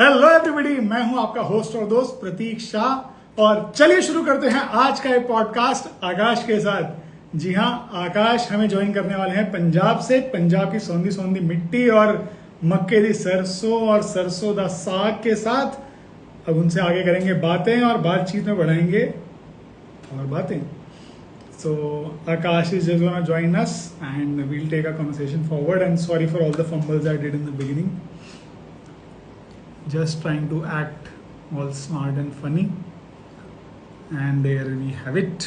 Hello everybody, मैं हूं आपका होस्ट और दोस्त प्रतीक शाह। और चलिए शुरू करते हैं आज का ये पॉडकास्ट आकाश के साथ। जी हां, आकाश हमें ज्वाइन करने वाले हैं पंजाब से। पंजाब की सौंधी सौंधी मिट्टी और मक्के दी सरसों और सरसों दा साग के साथ। अब उनसे आगे करेंगे बातें और बातचीत में बढ़ाएंगे और बातें। So Akash is just gonna join us and we'll take our conversation forward. And sorry for all the fumbles I did in the beginning. Just trying to act all smart and funny. And there we have it.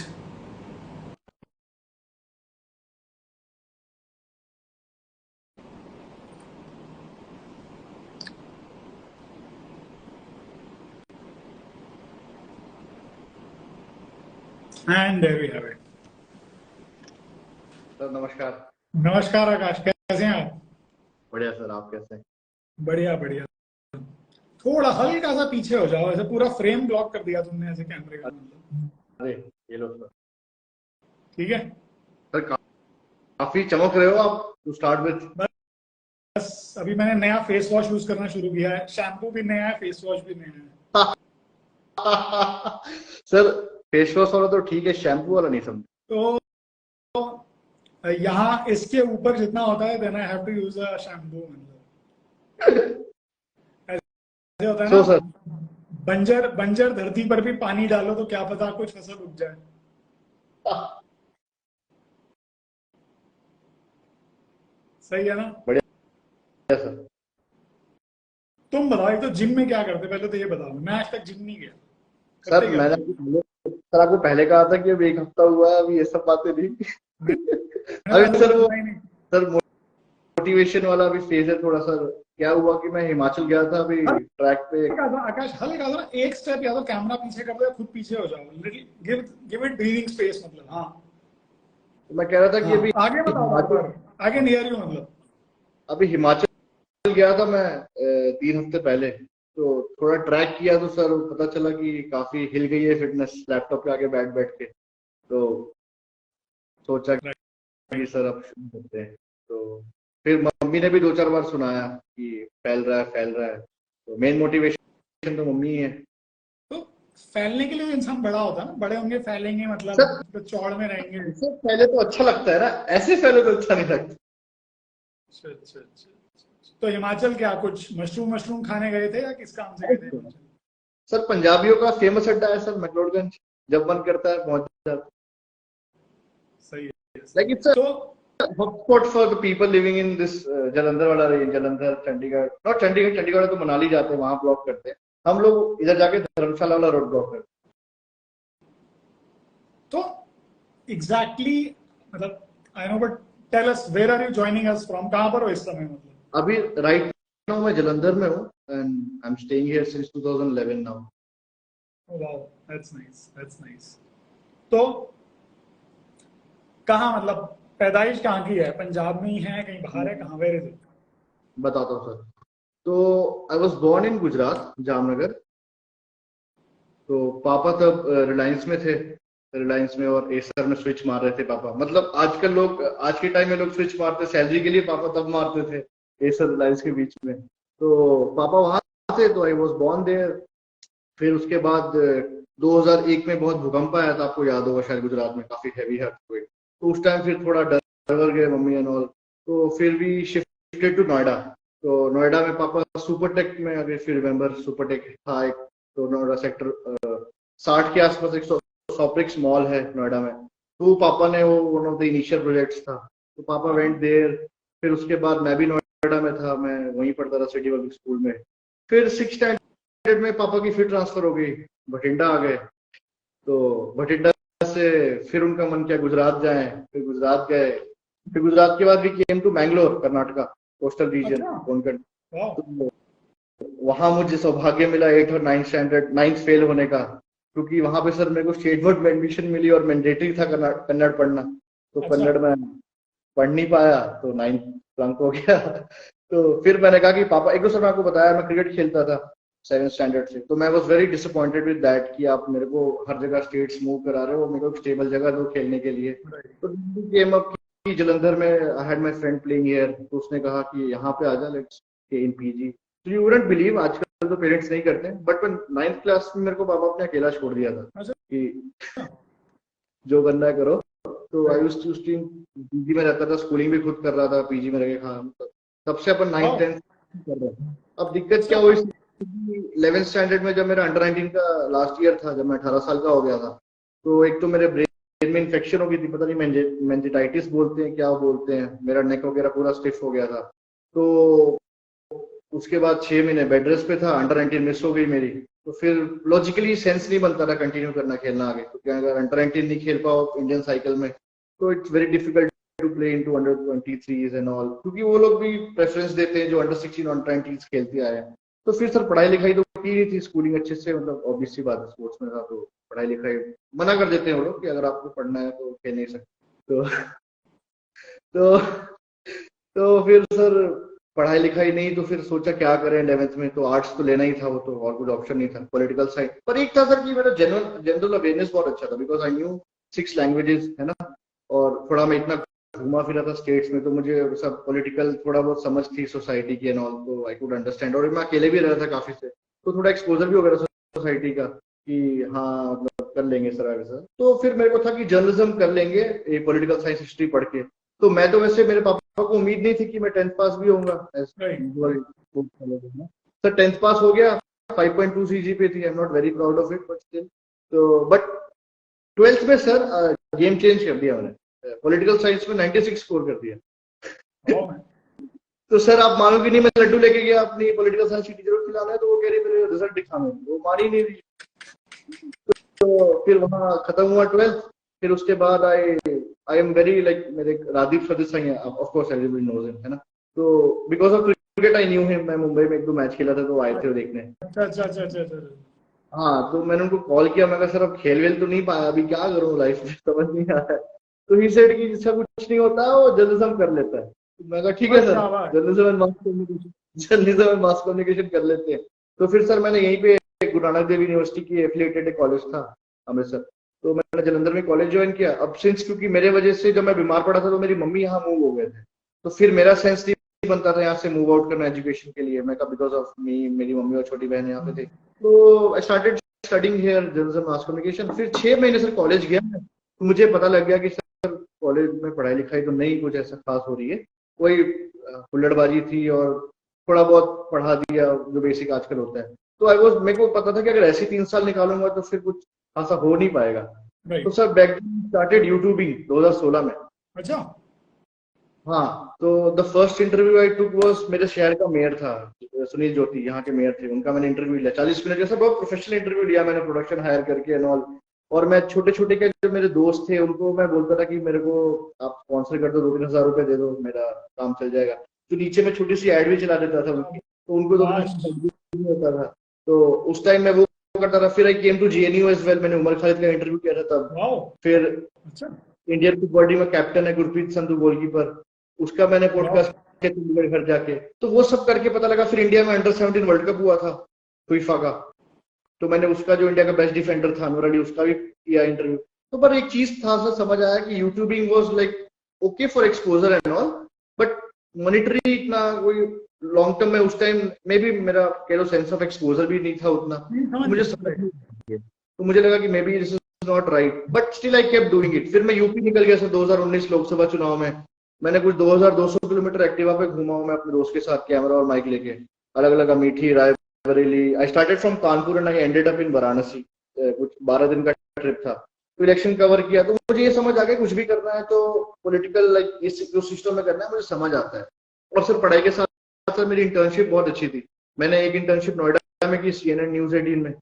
And there we have it. Sir नमस्कार। नमस्कार आकाश, कैसे हैं आप? बढ़िया sir, आप कैसे हैं? बढ़िया बढ़िया। थोड़ा हल्का सा पीछे हो जाओ, ऐसे पूरा फ्रेम ब्लॉक कर दिया तुमने ऐसे कैमरे का। मतलब अरे ये लो सर। ठीक है सर काफी चमक रहे हो आप टू स्टार्ट विद। बस अभी मैंने नया फेस वॉश यूज करना शुरू किया है। शैम्पू भी नया है, फेस वॉश भी नया है। सर फेस वॉश वाला तो ठीक है, शैम्पू वाला नहीं समझ। तो यहाँ इसके ऊपर जितना होता है then I have to use a shampoo. मतलब ऐसे होता है ना, सर बंजर बंजर धरती पर भी पानी डालो तो क्या पता कुछ फसल उग जाए। सही है ना? बढ़िया सर। तुम बताओ, एक तो जिम में क्या करते, पहले तो ये बताओ। मैं आज तक जिम नहीं गया। सर करते क्या मैंने हो? सर आपको पहले कहा था कि अभी एक हफ्ता हुआ है, अभी ये सब बातें नहीं। मैंने अभी पहले तो सर वो सुना ही नहीं। सर मोटिवेशन वाला अभी फेज है थोड़ा। सर क्या हुआ कि मैं हिमाचल गया था अभी ट्रैक पे। हल्का सा आकाश, हल्का सा एक स्टेप या तो कैमरा पीछे कर दो या खुद पीछे हो जाओ। Little give it breathing space. मतलब हाँ तो मैं कह रहा था कि हाँ, अभी आगे बताओ हिमाचल प्रॉपर। आगे नियर यू मतलब। अभी हिमाचल गया था मैं 3 हफ्ते पहले। तो थोड़ा ट्रैक किया तो सर पता चला कि काफी हिल गई है फिटनेस लैपटॉप के आगे बैठ बैठ के। तो सोचा कि सर अब शुरू करते हैं। तो फिर मम्मी ने भी 2-4 बार सुनाया कि फैल रहा है फैल रहा है। तो मेन मोटिवेशन तो मम्मी ही है। तो फैलने के लिए इंसान बड़ा होता है ना, बड़े होंगे फैलेंगे, मतलब सर तो चौड़ में रहेंगे। ऐसे फैले तो अच्छा लगता है ना, ऐसे फैले तो अच्छा नहीं लगता। अच्छा अच्छा अच्छा अच्छा। तो हिमाचल क्या कुछ मशरूम मशरूम खाने गए थे या किस काम से गए थे हिमाचल? सर पंजाबियों का फेमस अड्डा है सर मैक्लोडगंज। जब मन करता है पहुंच जाता। सही है सही लाइक है। इट्स तो hotspot for the people living in this Jalandhar वाला रेंज। जालंधर चंडीगढ़, नॉट चंडीगढ़, चंडीगढ़ तो मनाली जाते हैं, वहां ब्लॉक करते हैं। हम लोग इधर जाके धर्मशाला वाला रोड ब्लॉक करते तो एग्जैक्टली मतलब I know, but tell us where are you joining us from? कहां पर हो इस समय मतलब? हैं। अभी राइट नाउ मैं जालंधर में हूँ and I am staying here since 2011 now. Wow, that's nice that's nice. तो कहाँ मतलब पैदाइश कहाँ की है? पंजाब में ही है, कहीं बाहर है, कहाँ? Where is it? बताता हूँ सर। तो I was born in Gujarat, Jamnagar. तो पापा तब रिलायंस में थे। रिलायंस में और एसर में स्विच मार रहे थे पापा। मतलब आजकल लोग, आज के टाइम में लोग स्विच मारते सैलरी के लिए, पापा तब मारते थे एसर रिलायंस के बीच में। तो पापा वहां थे, तो आई वॉज बोर्न देयर। फिर उसके बाद 2001 में बहुत भूकंप आया था, आपको याद होगा शायद, गुजरात में काफी हैवी अर्थक्वेक। तो उस टाइम फिर थोड़ा डर गए मम्मी एंड ऑल। तो फिर भी शिफ्टेड टू नोएडा। तो नोएडा में पापा सुपरटेक में, अगर फिर रिमेम्बर सुपरटेक था एक। तो नोएडा सेक्टर 60 के आसपास एक सॉप्रिक्स मॉल है नोएडा में। तो पापा ने वो one of the initial projects था, तो पापा वेंट देयर। फिर उसके बाद मैं भी नोएडा में था, मैं वहीं पढ़ता था सिटी पब्लिक स्कूल में। फिर 6 में पापा की फिर ट्रांसफर हो गई, बठिंडा आ गए। तो बठिंडा से फिर उनका मन किया गुजरात जाएं, फिर गुजरात गए। फिर गुजरात के बाद भी came to Mangalore, Karnataka coastal region अच्छा, कोंकण। वाह। तो वहां मुझे सौभाग्य मिला 8 और 9 स्टैंडर्ड 9th फेल होने का, क्योंकि वहां पे सर मेरे को स्टेट बोर्ड में एडमिशन मिली और मैंडेटरी था कन्नड़ पढ़ना। तो अच्छा कन्नड़ में पढ़ नहीं पाया, तो 9th फ्लंक हो गया। तो फिर मैंने कहा कि पापा, एक दो सर मैं आपको बताया मैं क्रिकेट खेलता था 7th स्टैंडर्ड से। तो मैं was very disappointed with that कि आप मेरे को हर जगह स्टेट्स मूव करा रहे हो, मेरे को स्टेबल जगह दो खेलने के लिए। तो गेम अप की जलंधर में, I had my friend playing here. तो उसने कहा कि यहाँ पे आ जा, लेट्स स्टे इन पीजी। तो यू वुडंट बिलीव, आजकल तो पेरेंट्स नहीं करते, बट 9th क्लास में मेरे को पापा अपने अकेला छोड़ दिया था अच्छा। कि जो करना है करो। तो I used to steam PG में रहता था, स्कूलिंग भी खुद कर रहा था, पीजी में रह के खा, तब से अपन 9th 10th कर रहे थे। अब दिक्कत क्या हुई, 11th स्टैंडर्ड में जब मेरा अंडर 19 का लास्ट ईयर था, जब मैं 18 साल का हो गया था, तो एक तो मेरे ब्रेन में इन्फेक्शन हो गई थी, पता नहीं मेंजिटाइटिस बोलते हैं क्या बोलते हैं, मेरा नेक वगैरह पूरा स्टिफ हो गया था। तो उसके बाद 6 महीने बेड रेस्ट पे था, अंडर 19 मिस हो गई मेरी। तो फिर लॉजिकली सेंस नहीं बनता था कंटिन्यू करना खेलना आगे, क्योंकि अगर अंडर 19 नहीं खेल पाओ इंडियन साइकिल में तो it's very difficult to play into under 23s and all, क्योंकि वो लोग भी प्रेफरेंस देते हैं जो अंडर 16 अंडर 19 खेलते आए हैं। तो फिर सर पढ़ाई लिखाई तो की नहीं थी, स्कूलिंग अच्छे से, मतलब ऑब्वियस सी बात है, स्पोर्ट्स में था तो पढ़ाई लिखाई मना कर देते हैं वो लोग कि अगर आपको पढ़ना है तो खेल नहीं सकते। तो फिर सर पढ़ाई लिखाई नहीं, तो फिर सोचा क्या करें 11th में, तो आर्ट्स तो लेना ही था, वो तो और कुछ ऑप्शन नहीं था, पॉलिटिकल साइंस। पर एक था सर कि मेरा जनरल अवेयरनेस बहुत अच्छा था, बिकॉज आई न्यू 6 लैंग्वेजेस, है ना, और थोड़ा मैं इतना घूमा फिरा था स्टेट्स में, तो मुझे सब पॉलिटिकल थोड़ा बहुत समझ थी सोसाइटी की एंड ऑल, तो आई कुड अंडरस्टैंड। और मैं अकेले भी रहा था काफी से, तो थोड़ा एक्सपोजर भी हो गया था सोसाइटी का कि हाँ मतलब कर लेंगे सर आगे सर। तो फिर मेरे को था कि जर्नलिज्म कर लेंगे ये पॉलिटिकल साइंस हिस्ट्री पढ़ के। तो मैं तो वैसे, मेरे पापा को उम्मीद नहीं थी कि मैं 10th पास भी होऊंगा, सर 10th पास हो गया, 5.2 सीजीपीए थी, I am not very proud of it, but still. तो बट 12th में सर गेम चेंज कर दिया मैंने, पॉलिटिकल साइंस में 96 स्कोर कर दिया। तो सर आप मानोगे नहीं, मैं लड्डू लेके गया अपनी पॉलिटिकल साइंस की टीचर को खिलाना है, तो वो कह रही मेरे रिजल्ट दिखाने, वो मान ही नहीं रही। तो फिर वहाँ खत्म हुआ 12th। फिर उसके बाद आई एम वेरी लाइक, मेरे रादीप सरदेसाई हैं, of course everybody knows him, है ना। तो because of cricket I knew him, मैं मुंबई में 1-2 मैच खेला था तो आए थे वो देखने। अच्छा। हाँ, तो मैंने उनको कॉल किया, मैं कहा सर अब खेल वेल तो नहीं पाया, अभी क्या करूँ लाइफ में, समझ नहीं आ रहा है। तो ही सेड कि जिसका कुछ नहीं होता वो जर्नलिज्म कर लेता है। तो मैं कहा ठीक है sir, journalism and mass communication कर लेते हैं। तो फिर सर मैंने यहीं पे गुरु नानक देव यूनिवर्सिटी की एफिलिएटेड एक कॉलेज था अमृतसर, तो मैंने जलंधर में कॉलेज ज्वाइन किया। अब सिंस क्योंकि मेरे वजह से जब मैं बीमार पड़ा था तो मेरी मम्मी यहाँ मूव हो गए थे, तो फिर मेरा सेंस नहीं बनता था यहाँ से मूव आउट करना एजुकेशन के लिए। मैं कहा बिकॉज ऑफ मी, मेरी मम्मी और छोटी बहन यहाँ पे थे, तो I started studying here journalism mass communication. फिर 6 महीने सर कॉलेज गया, तो मुझे पता लग गया कि सर कॉलेज में पढ़ाई लिखाई तो नहीं कुछ ऐसा खास हो रही है, कोई हुल्लड़बाजी थी और थोड़ा बहुत पढ़ा दिया जो बेसिक आजकल होता है। तो आई वॉज, मेरे को पता था कि अगर ऐसे 3 साल निकालूंगा तो फिर कुछ खासा हो नहीं पाएगा। तो सर बैक स्टार्टेड यूट्यूबिंग 2016 में। अच्छा। हाँ, तो the first interview I took was, मेरे शहर का मेयर था सुनील ज्योति, यहाँ के मेयर थे, उनका मैंने इंटरव्यू लिया 40 मिनट जैसा, बहुत प्रोफेशनल इंटरव्यू लिया मैंने, प्रोडक्शन हायर करके एंड ऑल। और मैं छोटे छोटे के जो मेरे दोस्त थे उनको मैं बोलता था कि मेरे को आप स्पॉन्सर कर दो, 2-3 हजार रुपए दे दो, मेरा काम चल जाएगा। तो नीचे में छोटी सी एड भी चला देता था उनकी, तो उनको 2-3 होता था। तो उस टाइम मैं वो करता था। फिर I came to JNU as well, मैंने उमर खालिद का इंटरव्यू किया था तब। फिर इंडियन फुटबॉल टीम में कैप्टन है गुरप्रीत संधू गोलकीपर, उसका मैंने पॉडकास्ट किया चंडीगढ़ घर जाके। तो वो सब करके पता लगा। फिर इंडिया में अंडर 17 वर्ल्ड कप हुआ था फीफा का, तो मैंने उसका जो इंडिया का बेस्ट डिफेंडर था अनवर अली, उसका भी किया इंटरव्यू। तो पर एक चीज था सर, समझ आया कि YouTubing was like okay for exposure and all, but monetary इतना कोई लॉन्ग टर्म में उस टाइम में भी मेरा कह लो सेंस ऑफ एक्सपोजर भी नहीं था उतना, मुझे समझ नहीं। तो मुझे लगा कि may be this is not right, but still I kept doing it. फिर मैं यूपी निकल गया सर 2019 लोकसभा चुनाव में। मैंने कुछ 2200 किलोमीटर एक्टिवा पे घूमा हूं मैं अपने दोस्त के साथ, कैमरा और माइक लेके, अलग अलग Amethi, Raebareli. I started from Kanpur and I ended up in Varanasi. कुछ 12 दिन का ट्रिप था, तो इलेक्शन कवर किया। तो मुझे ये समझ आ गया कुछ भी करना है तो पॉलिटिकल लाइक इस सिस्टम में करना है, मुझे समझ आता है। और सर पढ़ाई के साथ सर मेरी इंटर्नशिप बहुत अच्छी थी। मैंने एक इंटर्नशिप नोएडा में की, CNN न्यूज 18 में,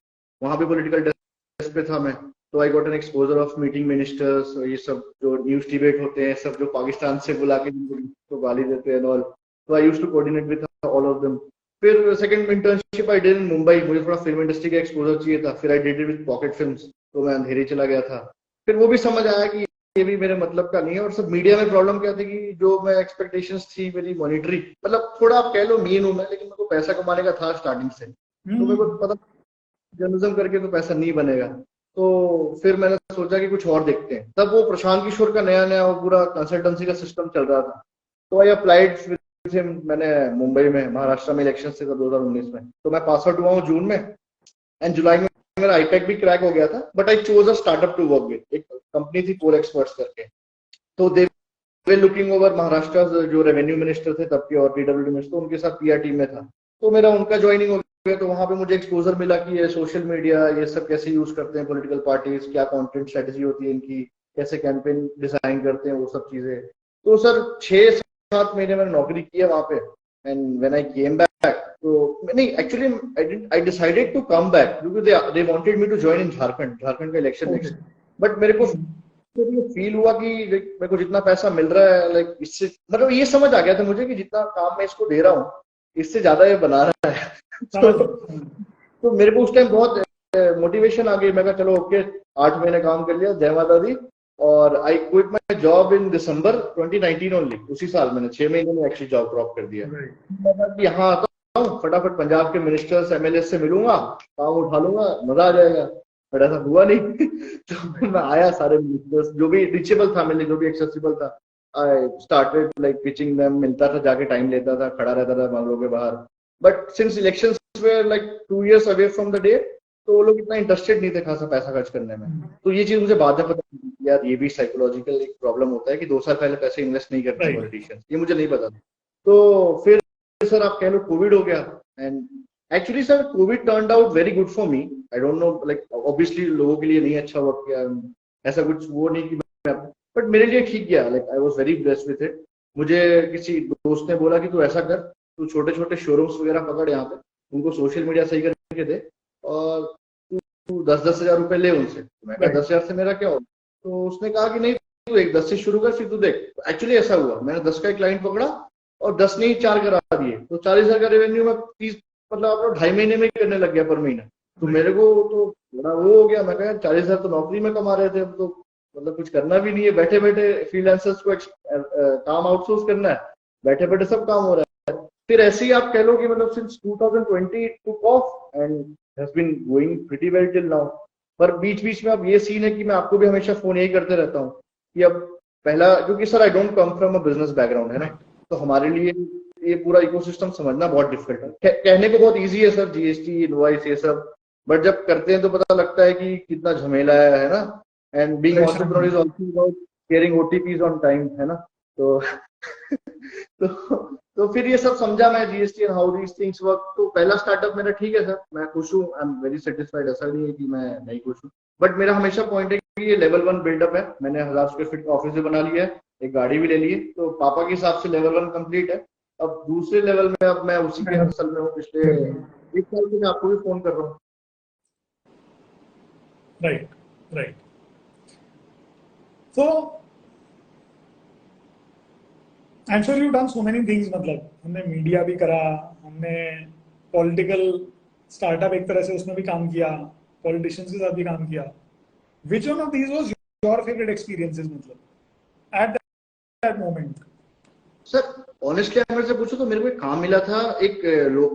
वहां पे पॉलिटिकल डेस्क पे था मैं। तो I got an exposure of meeting ministers, ये सब जो न्यूज डिबेट होते हैं, सब जो पाकिस्तान से बुला के जिनको गाली देते हैं ऑल। तो I used to coordinate with all of them. फिर second internship I did in Mumbai, मुझे थोड़ा फिल्म इंडस्ट्री का एक्सपोजर चाहिए था। फिर I did it with Pocket Films, तो मैं अंधेरी चला गया था। फिर वो भी समझ आया कि ये भी मेरे मतलब का नहीं है। और सब मीडिया में प्रॉब्लम क्या थी कि जो मैं एक्सपेक्टेशंस थी मेरी मॉनिटरी, मतलब थोड़ा आप कह लो मीन हूं मैं, लेकिन मेरे को पैसा कमाने का था स्टार्टिंग से। तो मेरे को पता जर्नलिज्म करके तो पैसा नहीं बनेगा। तो फिर मैंने सोचा कि कुछ और देखते हैं। तब वो प्रशांत किशोर का नया नया वो पूरा कंसल्टेंसी का सिस्टम चल रहा था। तो आई अप्लाइड थे मैंने मुंबई में, महाराष्ट्र में इलेक्शन थे 2019 में, तो मैं पास आउट हुआ हूँ जून में, एंड जुलाई में मेरा आईपैक भी क्रैक हो गया था, but I chose a startup to work with. एक कंपनी थी कोर एक्सपर्ट्स करके, तो they were looking over Maharashtra जो रेवेन्यू मिनिस्टर थे तब के और पीडब्ल्यूडी मिनिस्टर, उनके साथ पीआर टीम में था, तो मेरा उनका ज्वाइनिंग हो गया। तो वहां पे मुझे एक्सपोजर मिला कि ये सोशल मीडिया ये सब कैसे यूज करते हैं पॉलिटिकल पार्टीज, क्या कंटेंट स्ट्रेटजी होती है इनकी, कैसे कैंपेन डिजाइन करते हैं, वो सब चीजें। तो सर 6-7 महीने मैंने नौकरी की है वहां पे, and when I came back, तो नहीं actually I decided to come back क्योंकि they wanted me to join in Jharkhand का इलेक्शन नेक्स्ट। बट मेरे को फिर ये फील हुआ कि मेरे को जितना पैसा मिल रहा है, लाइक इससे मतलब ये समझ आ गया था मुझे कि जितना काम मैं इसको दे रहा हूँ इससे ज्यादा ये बना रहा है। तो मेरे को उस टाइम बहुत मोटिवेशन आ गई। मैं कहा चलो ओके, 8 महीने काम कर लिया, जय माता दी। और I quit my job in December 2019 only. उसी साल मैंने 6 महीने में एक्चुअली जॉब ड्रॉप कर दिया। यहाँ आता हूँ, फटाफट पंजाब के मिनिस्टर्स एमएलए से मिलूंगा, काम उठा लूंगा, मजा आ जाएगा। बट ऐसा हुआ नहीं। तो मैं आया, सारे मिनिस्टर्स जो भी रीचेबल था, मेरे जो भी एक्सेसिबल था, I started like pitching them, मिलता था, जाके टाइम लेता था, खड़ा रहता था बंगलों के बाहर। But since elections way like 2 years away from the day, तो वो लोग इतना इंटरेस्टेड नहीं थे खासा पैसा खर्च करने में। तो ये चीज मुझे बाद में पता चली, यार ये भी साइकोलॉजिकल एक प्रॉब्लम होता है कि 2 साल पहले पैसे इन्वेस्ट नहीं करते पॉलिटिशियंस, ये मुझे नहीं पता था। तो फिर सर आप कह लो कोविड हो गया, and actually sir Covid turned out very good for me. I don't know, like obviously लोगों के लिए नहीं अच्छा वर्क किया, ऐसा कुछ वो नहीं कि मैं, बट मेरे लिए ठीक गया। Like I was very blessed with it. मुझे किसी दोस्त ने बोला कि तू ऐसा कर, तू छोटे छोटे शोरूम्स वगैरह पकड़ यहाँ पे, उनको सोशल मीडिया सही करके दे, और तू 10-10 हजार रुपए ले उनसे। मैं कहा 10 हजार से मेरा क्या होगा? तो उसने कहा कि नहीं, तू एक 10 से शुरू कर, फिर तू देख। एक्चुअली ऐसा हुआ, मैंने 10 का एक क्लाइंट पकड़ा और 10 नहीं 4 करा दिए, तो 40,000 का रेवेन्यू में 30 मतलब आप 2.5 महीने में करने लग गया पर महीना। तो मेरे को तो बड़ा वो हो गया। मैं कहा 40,000 तो नौकरी में कमा रहे थे, अब तो मतलब कुछ करना भी नहीं है, बैठे बैठे फ्रीलांसर्स को काम आउटसोर्स करना है, बैठे बैठे सब काम हो रहा है। फिर ऐसे ही आप कह लो कि मतलब since 2020 took off and has been going pretty well till now. पर बीच बीच में अब ये सीन है कि मैं आपको भी हमेशा फोन यही करते रहता हूँ कि अब पहला, क्योंकि sir I don't come from a business background है ना, तो हमारे लिए ये पूरा इकोसिस्टम समझना बहुत डिफिकल्ट है। कहने को बहुत इजी है सर, जीएसटी इनवॉइस ये सब, बट जब करते हैं तो पता लगता है कि कितना झमेला है ना। And being entrepreneur is also about sharing OTPs on time, है ना। तो तो फिर ये सब समझा मैं, GST and how these things work. तो पहला स्टार्टअप मेरा ठीक है सर, मैं खुश हूँ, आई एम वेरी सेटिस्फाइड। ऐसा नहीं है कि मैं नहीं खुश हूँ, बट मेरा हमेशा पॉइंट है कि ये लेवल 1 बिल्डअप है। मैंने 1000 स्क्वायर फीट का ऑफिस भी बना लिया है, एक गाड़ी भी ले ली है, तो पापा के हिसाब से लेवल 1 कंप्लीट है। अब दूसरे लेवल में अब मैं उसी के हसल में हूँ। पिछले 1 साल से मैं आपको भी फोन कर रहा हूँ। Right right. So I am sure you done so many things. मतलब हमने मीडिया भी करा, हमने पॉलिटिकल स्टार्टअप एक तरह से उसमें भी काम किया, पॉलिटिशियंस के साथ भी काम किया। Which one of these was your favourite experiences, मतलब at that moment? Sir honestly मेरे से पूछो तो मेरे को एक काम मिला था, एक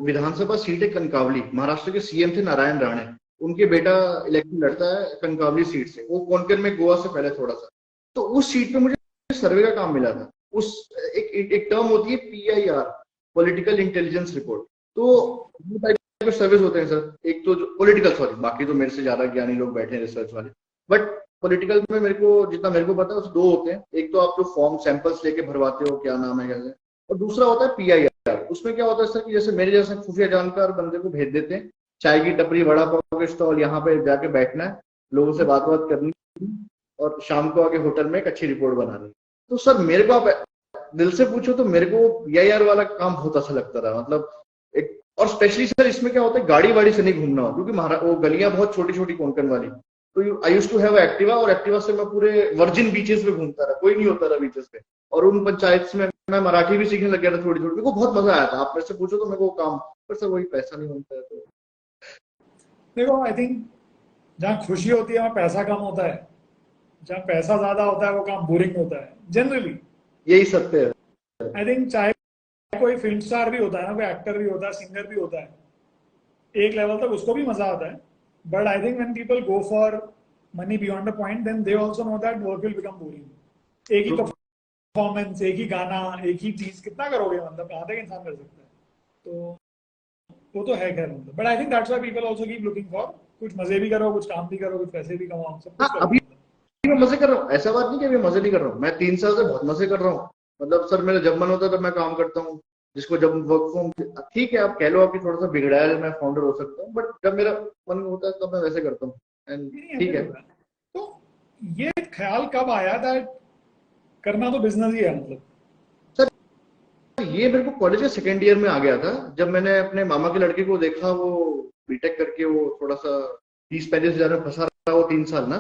विधानसभा सीट है कनकावली, महाराष्ट्र के सीएम थे नारायण राणे, उनके बेटा इलेक्शन लड़ता है कनकावली सीट से, वो कोंकण में गोवा से पहले थोड़ा सा। तो उस सीट पे मुझे सर्वे का काम मिला था। उस एक टर्म होती है पीआईआर, पॉलिटिकल इंटेलिजेंस रिपोर्ट। तो दो टाइप के सर्विस होते हैं सर, एक तो जो पॉलिटिकल, सॉरी बाकी तो मेरे से ज्यादा ज्ञानी लोग बैठे हैं रिसर्च वाले, बट पॉलिटिकल में मेरे को जितना मेरे को पता है उस 2 होते हैं। एक तो आप जो फॉर्म सैंपल्स लेके भरवाते हो, क्या नाम है कैसे, और दूसरा होता है पीआईआर। उसमें क्या होता है सर कि जैसे मेरे जैसे खुफिया जानकार बंदे को भेज देते हैं, चाय की टपरी, वड़ा पाव के स्टॉल, यहाँ पे जाके बैठना है, लोगों से बात करनी और शाम को आके होटल में एक अच्छी रिपोर्ट बनानी। तो सर मेरे को आप दिल से पूछो तो मेरे को पीआईआर वाला काम बहुत अच्छा लगता था। मतलब एक, और स्पेशली सर इसमें क्या होता है, गाड़ी वाड़ी से नहीं घूमना हो, क्योंकि वो गलियां बहुत छोटी छोटी कोंकण वाली। तो I used to have Activa, और एक्टिवा से मैं पूरे वर्जिन बीचेस पे घूमता रहा, कोई नहीं होता रहा बीचेस पे, और उन पंचायत में मैं मराठी भी सीखने लग गया था थोड़ी थोड़ी। मेरे को बहुत मजा आया था। आप मेरे से पूछो तो मेरे को काम, पर सर वही पैसा नहीं मिलता है। तो देखो, आई थिंक जहाँ खुशी होती है वहाँ पैसा कम होता है, जहाँ पैसा ज्यादा होता है वो काम बोरिंग होता है जनरली। यही सत्य है। आई थिंक चाहे कोई फिल्म स्टार भी होता है ना, कोई एक्टर भी होता है, सिंगर भी होता है, एक लेवल तक उसको भी मजा आता है। But I think when people go for money beyond the point, then they also know that work will become boring. एक ही परफॉर्मेंस, एक ही गाना, एक ही चीज कितना करोगे, मतलब कहाँ तक इंसान कर सकता है। तो वो तो है खैर, मतलब but I think that's why people also keep looking for कुछ मजे भी करो, कुछ काम भी करो, कुछ पैसे भी कमाओ, सब हाँ कुछ करो अभी मतलब। मैं मजे कर रहा हूँ, ऐसा बात नहीं कि अभी मजे नहीं कर रहा हूँ, मैं 3 साल से बहुत मजे कर रहा हूँ। मतलब सर मेरा जब मन होता है तब मैं काम करता हूँ, जिसको जब वर्क फ्रॉम, ठीक है आप कह लो कि थोड़ा सा बिगड़ा है, मैं फाउंडर हो सकता हूँ, बट जब मेरा मन होता है तब मैं वैसे करता हूँ एंड नहीं नहीं, ऐसे ठीक ही है। होगा। तो ये ख्याल कब आया दैट करना तो बिजनेस ही है मतलब? सर ये मेरे को कॉलेज के सेकेंड ईयर में आ गया था, जब मैंने अपने मामा के लड़के को देखा, वो बीटेक करके वो थोड़ा सा 30-35 हजार में फंसा रहा, वो 3 साल ना,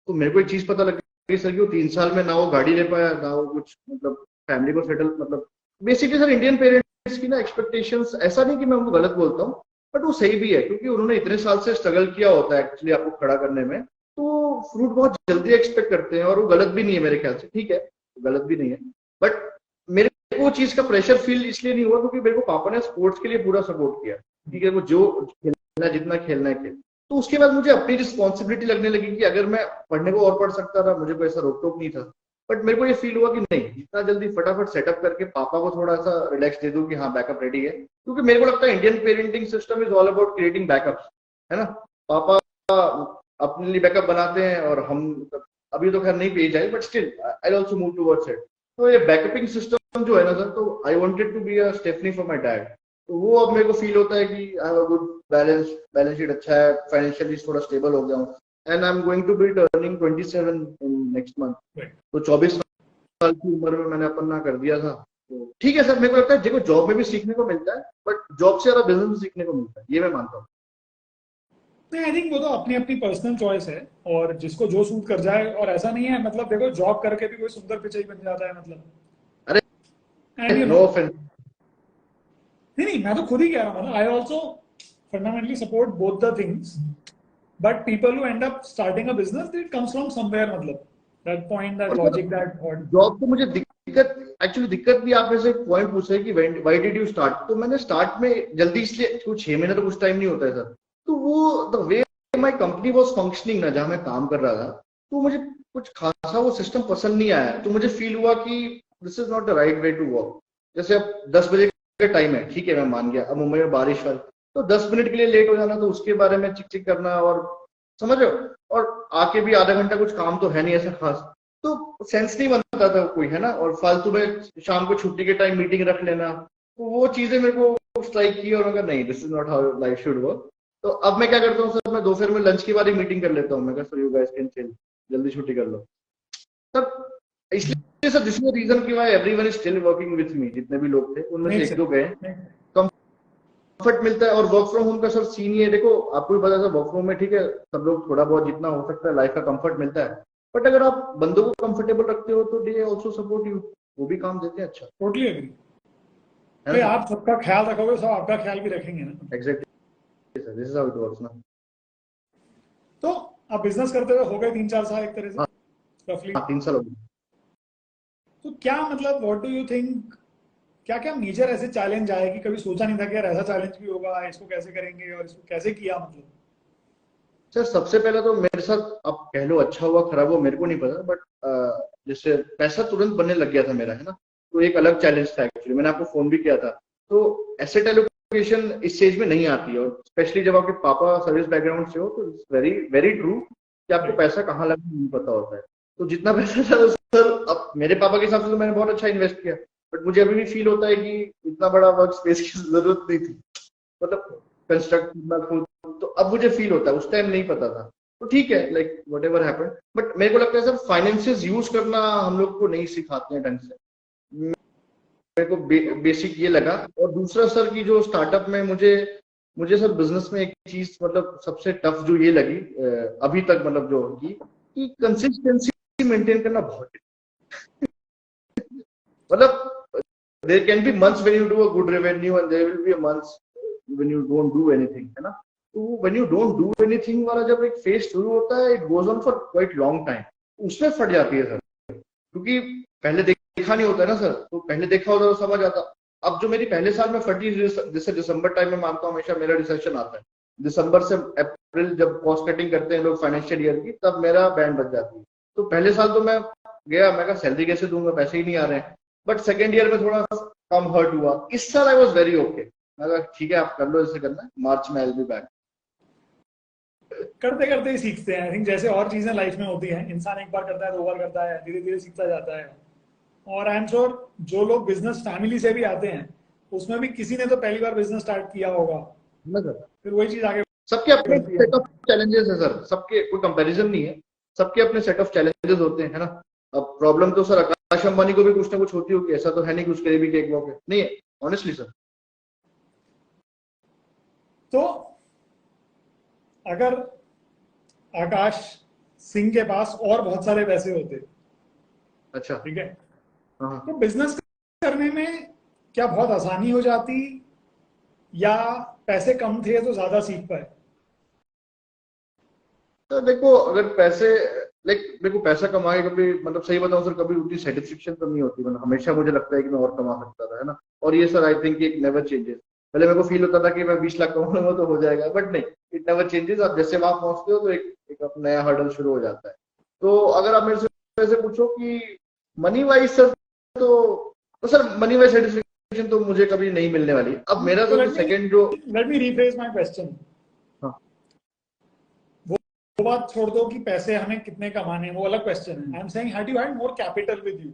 तो मेरे को एक चीज पता लग गई सर कि वो 3 साल में ना वो गाड़ी ले पाया, ना वो कुछ मतलब फैमिली को सेटल, मतलब बेसिकली सर इंडियन पेरेंट्स की ना एक्सपेक्टेशंस, ऐसा नहीं कि मैं उनको गलत बोलता हूँ, बट वो सही भी है क्योंकि उन्होंने इतने साल से स्ट्रगल किया होता है एक्चुअली आपको खड़ा करने में, तो फ्रूट बहुत जल्दी एक्सपेक्ट करते हैं, और वो गलत भी नहीं है मेरे ख्याल से, ठीक है गलत भी नहीं है, बट मेरे वो चीज का प्रेशर फील इसलिए नहीं हुआ क्योंकि मेरे को पापा ने स्पोर्ट्स के लिए पूरा सपोर्ट किया, ठीक है, वो जो खेलना है, जितना खेलना है खेल। तो उसके बाद मुझे अपनी रिस्पॉन्सिबिलिटी लगने लगी कि अगर मैं पढ़ने को और पढ़ सकता था, मुझे कोई ऐसा रोक टोक नहीं था, बट मेरे को ये फील हुआ कि नहीं, जितना जल्दी फटाफट सेटअप करके पापा को थोड़ा सा रिलैक्स दे दूं कि हाँ बैकअप रेडी है, क्योंकि मेरे को लगता है Indian parenting system is all about creating backup, है ना। पापा अपने लिए बैकअप बनाते हैं और हम, अभी तो खैर नहीं पेज आए, but still I also move towards it. तो ये बैकअपिंग सिस्टम जो है ना सर, तो I wanted to be a stepney for my dad, तो वो अब मेरे को फील होता है कि I have a good balance sheet अच्छा है, फाइनेंशियली थोड़ा स्टेबल हो गया हूँ, and I am going to be turning 27 in next month. तो 24 साल की उम्र में मैंने अपना कर दिया था, तो ठीक है सर, मेरे को लगता है देखो जॉब में भी सीखने को मिलता है, बट जॉब से ज्यादा बिजनेस में सीखने को मिलता है, ये मैं मानता हूँ। नहीं, आई थिंक वो तो अपनी अपनी पर्सनल चॉइस है, और जिसको जो सूट कर जाए, और ऐसा नहीं है मतलब देखो जॉब करके भी कोई सुंदर पिचाई बन जाता है मतलब। अरे and you know, no offence. नहीं नहीं, मैं तो खुद ही कह रहा हूँ मतलब I also fundamentally support both the things, but people who and up starting a business it comes from somewhere, मतलब दैट पॉइंट, दैट और sir logic, that thought. Job तो मुझे दिक्कत, एक्चुअली दिक्कत भी आप ऐसे पॉइंट पूछ रहे हैं कि व्हाई डिड यू स्टार्ट, तो मैंने स्टार्ट में जल्दी इसलिए, कुछ 6 महीने तो कुछ टाइम नहीं होता है सर, तो वो the way my company was functioning ना, जहां मैं काम कर रहा था, तो मुझे कुछ खासा वो सिस्टम पसंद नहीं आया, तो मुझे फील हुआ कि this is not the right way to work. जैसे अब 10 बजे का टाइम है, ठीक है मैं मान गया, अब मुंबई में बारिश वाल, तो 10 मिनट के लिए लेट हो जाना, तो उसके बारे में चिक चिक करना, और समझ रहे हो, और आके भी आधा घंटा कुछ काम तो है नहीं ऐसा खास, तो सेंस नहीं बनता था कोई, है ना, और फालतू में शाम को छुट्टी के टाइम मीटिंग रख लेना, तो वो चीजें मेरे को स्ट्राइक की, और मैं कहा नहीं, this is not how life should work. तो अब मैं क्या करता हूँ सर, मैं दोपहर में लंच के बाद एक मीटिंग कर लेता हूँ, मैं कहा sir you guys can chill, जल्दी छुट्टी कर लो तब, इसलिए sir this is the reason कि why everyone is still working with me, जितने भी लोग थे उनमें से मेक एक दो सेंस। गए, कंफर्ट मिलता है, और वर्क फ्रॉम होम का सर सीन ये देखो, आपको भी पता है वर्क फ्रॉम में ठीक है, सब लोग थोड़ा बहुत जितना हो सकता है लाइफ का कंफर्ट मिलता है, बट अगर आप बंदों को कंफर्टेबल रखते हो तो दे आल्सो सपोर्ट यू, वो भी काम देते हैं अच्छा, टोटली एग्री। है भाई ना आप सबका ख्याल रखोगे, सब आपका ख्याल भी रखेंगे ना। Sir. Exactly sir, this is how it works ना। तो आप बिजनेस करते हुए हो गए 3-4 साल एक तरह हाँ से रफली। हाँ, 3 साल हो गए। तो क्या मतलब व्हाट डू यू थिंक, क्या क्या मेजर ऐसे चैलेंज आए कि कभी सोचा नहीं था कि यार ऐसा चैलेंज भी होगा, इसको कैसे करेंगे और इसको कैसे किया मतलब? सर सबसे पहले तो मेरे साथ, आप कह लो अच्छा हुआ खराब हुआ मेरे को नहीं पता, बट जैसे पैसा तुरंत बनने लग गया था मेरा, है ना, तो एक अलग चैलेंज था एक्चुअली, मैंने आपको फोन भी किया था, तो एसेट एलोकेशन इस स्टेज में नहीं आती, और स्पेशली जब आपके पापा सर्विस बैकग्राउंड से हो, तो इट्स वेरी वेरी ट्रू कि आपको पैसा कहाँ लगना नहीं पता होता है, तो जितना पैसा था सर, अब मेरे पापा के हिसाब से तो मैंने बहुत अच्छा इन्वेस्ट किया, बट मुझे अभी भी फील होता है कि इतना बड़ा वर्क स्पेस की जरूरत नहीं थी, मतलब कंस्ट्रक्ट करना खुद, तो अब मुझे फील होता है, उस टाइम नहीं पता था, तो ठीक है like what ever happen, but मेरे को लगता है सर फाइनेंसिस यूज करना हम लोग को नहीं सिखाते हैं ढंग से, मेरे को बेसिक ये लगा, और दूसरा सर की जो स्टार्टअप में मुझे मुझे सर बिजनेस में एक चीज मतलब सबसे टफ जो ये लगी अभी तक, मतलब जो कि कंसिस्टेंसी मेंटेन करना बहुत, मतलब there can be months when you do a good revenue and there will be a months when you don't do anything, है ना, तो when you don't do anything वाला जब एक फेज शुरू होता है, it goes on for quite long time, उसमें फट जाती है सर, क्योंकि पहले देखा नहीं होता है ना सर, तो पहले देखा होता तो समझ आता, अब जो मेरी पहले साल में फटी, जैसे दिसंबर टाइम में मानता हूँ हमेशा मेरा रिसेशन आता है, दिसंबर से अप्रैल जब कॉस्ट कटिंग करते हैं लोग फाइनेंशियल ईयर की, तब मेरा बैंड बच जाती है, तो पहले साल तो मैं गया, मैं कहा सैलरी कैसे दूंगा, पैसे ही नहीं आ रहे हैं। बट सेकेंड ईयर में थोड़ा कम हर्ट हुआ। इस साल आई वॉज वेरी ओके। मैं कहा ठीक है आप कर लो जैसे करना है, मार्च में आई विल बी बैक। करते करते ही सीखते हैं। आई थिंक जैसे और चीजें लाइफ में होती हैं, इंसान एक बार करता है, 2 बार करता है, धीरे धीरे सीखता जाता है। और आई एम श्योर जो लोग बिजनेस फैमिली से भी आते हैं, उसमें भी किसी ने तो पहली बार बिजनेस स्टार्ट किया होगा, फिर वही चीज आगे सबके अपने बढ़ती है। सेट ऑफ चैलेंजेस है सर, सबके कोई कंपैरिजन नहीं है, सबके अपने सेट ऑफ चैलेंजेस होते हैं, है ना। अब प्रॉब्लम तो सर आकाश अंबानी को भी कुछ ना कुछ होती होगी, ऐसा तो है नहीं कि उसके लिए भी केक वॉक है, नहीं है ऑनेस्टली सर। तो अगर आकाश सिंह के पास और बहुत सारे पैसे होते, अच्छा। ठीक है, हाँ। तो बिजनेस करने में क्या बहुत आसानी हो जाती, या पैसे कम थे तो ज्यादा सीख पाए? तो देखो अगर पैसे, लाइक देखो पैसा कमा के कभी, मतलब सही बताऊं सर, कभी उतनी सेटिस्फेक्शन तो नहीं होती, मतलब हमेशा मुझे लगता है कि मैं और कमा सकता था, है ना। और ये सर आई थिंक एक नेवर चेंजेस। पहले मेरे को फील होता था कि मैं 20 लाख कमा लूंगा तो हो जाएगा, बट नहीं, इट नेवर चेंजेस। आप जैसे वहां पहुंचते हो तो एक नया हर्डल शुरू हो जाता है। तो अगर आप मेरे से वैसे पूछो कि मनी वाइज सर, तो सर मनी वाइज सेटिस्फेक्शन तो मुझे कभी नहीं मिलने वाली। अब मेरा तो तो सेकंड जो, let me rephrase my question. हाँ, वो बात छोड़ दो कि पैसे हमें कितने कमाने हैं, वो अलग क्वेश्चन है। I am saying had you had more capital with you,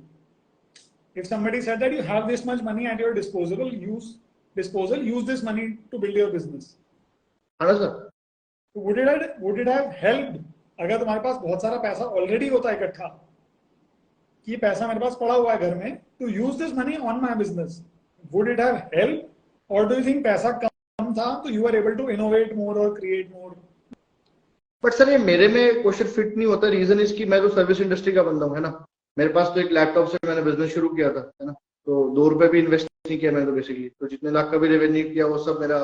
if somebody said that you have this much money at your disposal, use this money to build your business, है ना सर। तो would it have helped अगर तुम्हारे पास बहुत सारा पैसा already होता इकट्ठा, कि ये पैसा मेरे पास पड़ा हुआ है घर में, to use this money on my business, would it have helped, or do you think पैसा कम था तो you were able to innovate more or create more? But sir ये मेरे में क्वेश्चन फिट नहीं होता। रीजन इसकी, मैं तो सर्विस इंडस्ट्री का बंदा हूँ, है ना। मेरे पास तो एक लैपटॉप से मैंने बिजनेस शुरू किया था, है ना। तो 2 रुपए भी इन्वेस्ट नहीं किया मैंने, तो बेसिकली तो जितने लाख का भी रेवेन्यू किया वो सब मेरा,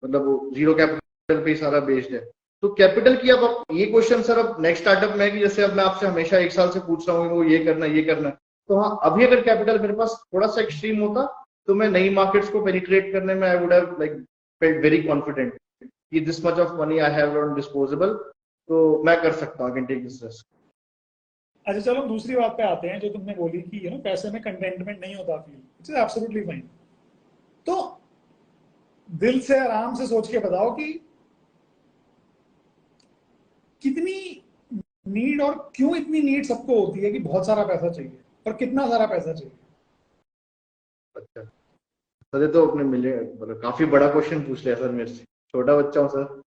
मतलब वो जीरो कैपिटल पे ही सारा बेस्ड है। तो कैपिटल की अब ये क्वेश्चन सर अब नेक्स्ट स्टार्टअप में कि जैसे अब मैं आपसे हमेशा 1 साल से पूछ रहा हूँ वो ये करना ये करना, तो हाँ अभी अगर कैपिटल मेरे पास थोड़ा सा एक्सट्रीम होता तो मैं नई मार्केट्स को पेनिट्रेट करने में I would have like felt very confident कि this much of money I have on disposable, तो मैं कर सकता हूँ, कैन टेक दिस रिस्क। अच्छा चलो दूसरी बात पे आते हैं, जो तुमने बोली कि पैसे में कंटेंटमेंट नहीं होता फील, इट्स एब्सोल्युटली फाइन। तो दिल से आराम से सोच के बताओ कि कितनी नीड और क्यों इतनी नीड सबको होती है कि बहुत सारा पैसा चाहिए, और कितना सारा पैसा चाहिए? अच्छा सर, ये तो अपने मिले, मतलब काफी बड़ा क्वेश्चन पूछ लिया सर मेरे से, छोटा बच्चा हूँ सर।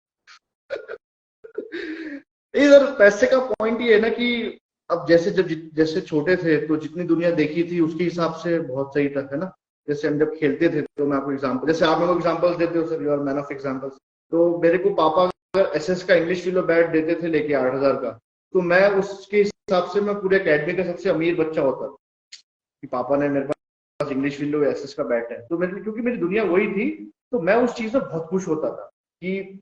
नहीं सर, पैसे का पॉइंट ये है ना कि अब जैसे छोटे थे तो जितनी दुनिया देखी थी उसके हिसाब से बहुत सही था, है ना। जैसे हम जब खेलते थे, तो मैं आपको एग्जांपल, जैसे आप मेरे को एग्जांपल्स देते हो sir, you are man of examples. तो मेरे को पापा अगर एसएस का इंग्लिश किलो बैट देते थे लेके 8,000 का, तो मैं उसके हिसाब से मैं पूरे अकेडमी का सबसे अमीर बच्चा होता कि पापा ने मेरे पास इंग्लिश विलो एसएस का बैट है। तो मेरे, क्योंकि मेरी दुनिया वही थी, तो मैं उस चीज में बहुत खुश होता था कि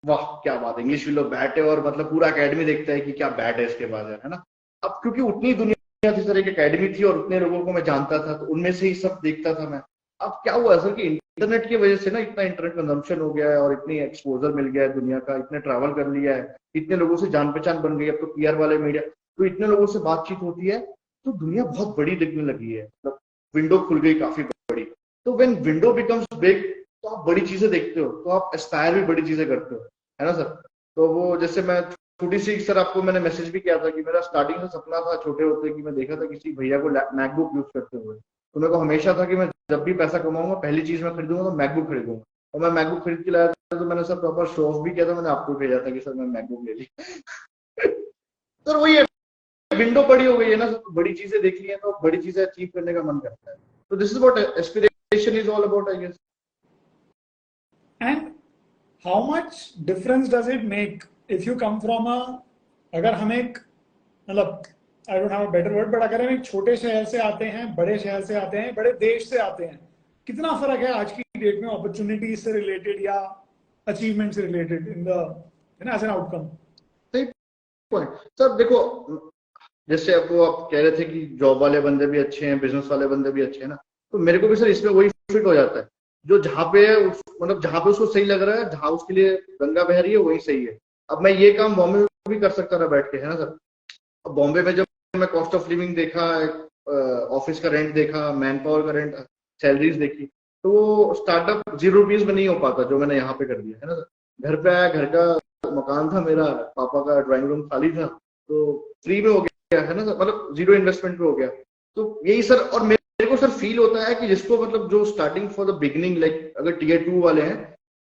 वाह क्या बात है, इंग्लिश विलो बैट है, और मतलब पूरा अकेडमी देखता है कि क्या बैट है इसके पास, है ना। अब क्योंकि उतनी दुनिया थी सर, एक अकेडमी थी और उतने लोगों को मैं जानता था, तो उनमें से ही सब देखता था मैं। अब क्या हुआ सर कि इंटरनेट की वजह से ना इतना इंटरनेट कंजम्पशन हो गया है और इतनी एक्सपोजर मिल गया है दुनिया का, इतने ट्रैवल कर लिया है, इतने लोगों से जान पहचान बन गई, अब तो पीआर वाले मीडिया, तो इतने लोगों से बातचीत होती है, तो दुनिया बहुत बड़ी दिखने लगी है, मतलब विंडो खुल गई काफी बड़ी। तो व्हेन विंडो बिकम्स बिग, तो आप बड़ी चीजें देखते हो, तो आप एस्पायर भी बड़ी चीजें करते हो, है ना सर। तो वो जैसे मैं छोटी सी, सर आपको मैंने मैसेज भी किया था कि मेरा स्टार्टिंग से सपना था छोटे होते कि मैं देखा था किसी भैया को मैकबुक यूज करते हुए, तो मेरे को हमेशा था कि मैं जब भी पैसा कमाऊंगा पहली चीज मैं खरीदूंगा तो मैकबुक खरीदूंगा। और मैं मैकबुक खरीद के लाया था, तो मैंने सर प्रॉपर शो ऑफ भी किया था, मैंने आपको भेजा था कि सर मैं मैकबुक ले ली। सर वही है, विंडो बड़ी हो गई है ना, तो बड़ी चीजें देख ली है तो बड़ी चीजें अचीव करने का मन करता है। तो this is what aspiration is all about, I guess. And how much difference does it make if you come from a, अगर हम एक, मतलब I don't have a better word, but अगर हम एक छोटे शहर से आते हैं, बड़े शहर से आते हैं, बड़े देश से आते हैं, कितना फर्क है आज की डेट में अपॉर्चुनिटीज से रिलेटेड या अचीवमेंट से related in the, as an outcome? सही पॉइंट सर। देखो जैसे आपको आप कह रहे थे कि जॉब वाले बंदे भी अच्छे हैं, बिजनेस वाले बंदे भी अच्छे हैं ना, तो मेरे को भी सर इसमें वही फिट हो जाता है, जो जहाँ पे मतलब जहाँ पे उसको सही लग रहा है, जहाँ उसके लिए गंगा बह रही है वही सही है। अब मैं ये काम बॉम्बे में भी कर सकता था बैठ के, है ना सर। अब बॉम्बे में जब मैं कॉस्ट ऑफ लिविंग देखा, ऑफिस का रेंट देखा, मैन पावर का रेंट, सैलरीज देखी, तो वो स्टार्टअप 0 रुपीज में नहीं हो पाता जो मैंने यहाँ पे कर दिया है ना सर। घर पे आया, घर का मकान था मेरा, पापा का ड्राइंग रूम खाली था, तो फ्री में हो गया है ना सर, मतलब 0 इन्वेस्टमेंट पे हो गया। तो यही सर, और मेरे को सर फील होता है कि जिसको मतलब जो starting for the beginning, like अगर टीयर 2 वाले हैं,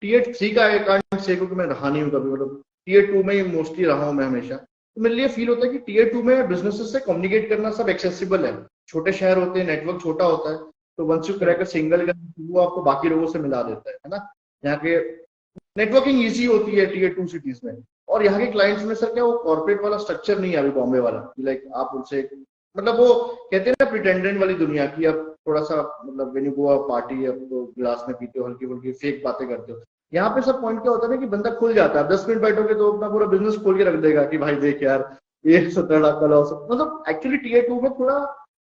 टीयर 3 का आई कांट से, क्योंकि मैं रहा नहीं हूँ कभी, मतलब टीयर 2 में ही मोस्टली रहा हूँ मैं हमेशा। तो मेरे लिए फील होता है कि टीयर 2 में बिजनेसेस से कम्युनिकेट करना सब एक्सेसिबल है, छोटे शहर होते हैं, नेटवर्क छोटा होता है, तो once you crack a single वो आपको बाकी लोगों से मिला देता है ना। यहाँ के नेटवर्किंग इजी होती है टीयर 2 सिटीज में। और यहाँ के क्लाइंट्स में सर क्या वो कॉर्पोरेट वाला स्ट्रक्चर नहीं है अभी बॉम्बे वाला, लाइक आप उनसे मतलब वो कहते हैं ना प्रिटेंडेंट वाली दुनिया की, अब थोड़ा सा मतलब when you go a party, अब तो गिलास में पीते हो, हल्की फुल्की फेक बातें करते हो। यहाँ पे सब पॉइंट क्या होता है ना कि बंदा खुल जाता है, 10 मिनट बैठोगे तो अपना पूरा बिजनेस खोल के रख देगा कि भाई देख यार ये 17 लाख का लॉस, मतलब एक्चुअली टीयर 2 में थोड़ा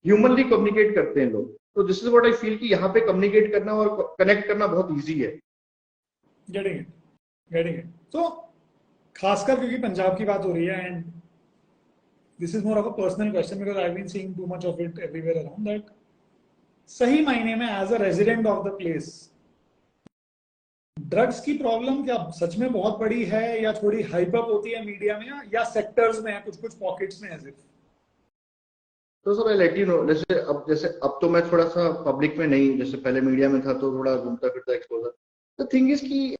ह्यूमनली कम्युनिकेट करते हैं लोग। तो this is what I feel कि यहाँ पे कम्युनिकेट करना और कनेक्ट करना बहुत ईजी है। Getting it, getting it. तो खासकर क्योंकि पंजाब की बात हो रही है, and this is more of a personal question because I been seeing too much of it everywhere around, that सही मायने में as a resident of the place drugs की प्रॉब्लम क्या सच में बहुत बड़ी है, या थोड़ी हाइप अप होती है मीडिया में, या सेक्टर्स में है, कुछ कुछ पॉकेट्स में है सिर्फ? तो sir I let you know, जैसे अब तो मैं थोड़ा सा पब्लिक में नहीं, जैसे पहले मीडिया में था तो थोड़ा घूमता फिरता एक्सपोजर। द थिंग इज कि